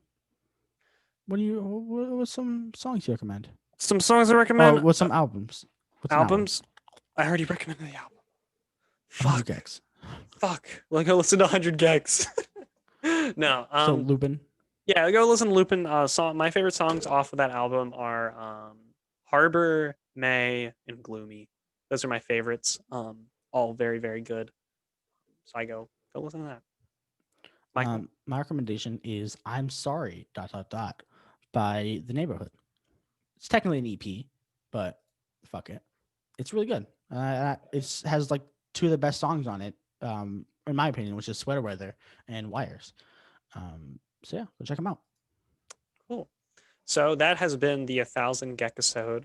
what's some songs you recommend? some songs I Or recommend. what's some albums? What's an album? Albums. I already recommended the album. 100 Fuck. gigs. Fuck. Like go listen to 100 gecs. No. So Lupin. Yeah, go listen to Lupin. My favorite songs off of that album are Harbor, May, and Gloomy. Those are my favorites. All very, very good. So I go listen to that. Michael? My recommendation is I'm Sorry ... by The Neighborhood. It's technically an EP, but fuck it. It's really good. It has like two of the best songs on it, in my opinion, which is Sweater Weather and Wires. So yeah, go check them out. Cool. So that has been the 1,000 gecisode.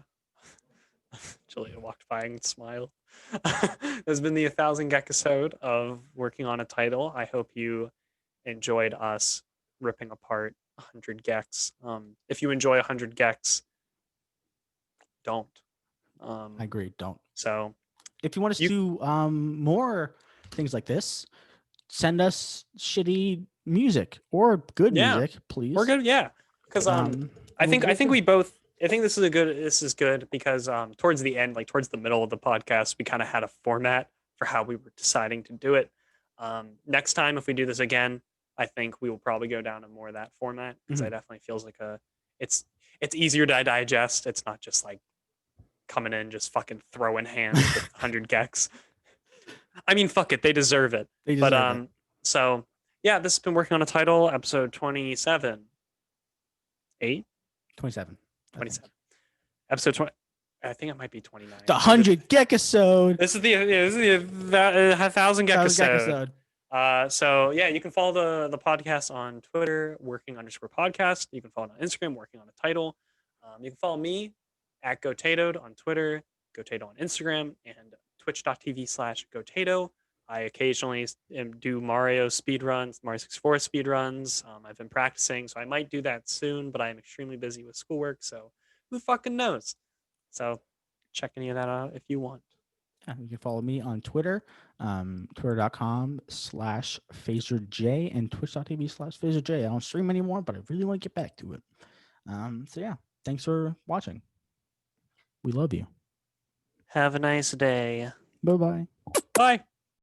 Julia walked by and smiled. There's been the 1,000 gecisode of working on a title. I hope you enjoyed us ripping apart 100 gecs. If you enjoy 100 gecs, don't. I agree. Don't. So If you want us to do more things like this, send us shitty music or good music, please. We're good, yeah. Because I think we both. I think this is good because towards the end, like towards the middle of the podcast, we kind of had a format for how we were deciding to do it. Next time, if we do this again, I think we will probably go down to more of that format because I definitely feels like it's easier to digest. It's not just like coming in just fucking throwing hands with 100 gecs. I mean, fuck it, they deserve it. So yeah, this has been working on a title, episode 27. 8? 27. Episode 20. I think it might be 29. The 100 gecisode. This is the 1,000 gecisode. So yeah, you can follow the podcast on Twitter, working_podcast. You can follow it on Instagram, working on a title. You can follow me at GoTatoed on Twitter, GoTato on Instagram, and twitch.tv/GoTato. I occasionally do Mario speedruns, Mario 64 speedruns. I've been practicing, so I might do that soon, but I'm extremely busy with schoolwork, so who fucking knows? So check any of that out if you want. You can follow me on Twitter, twitter.com/phaserj and twitch.tv/phaserj. I don't stream anymore, but I really want to get back to it. So yeah, thanks for watching. We love you. Have a nice day. Bye-bye. Bye.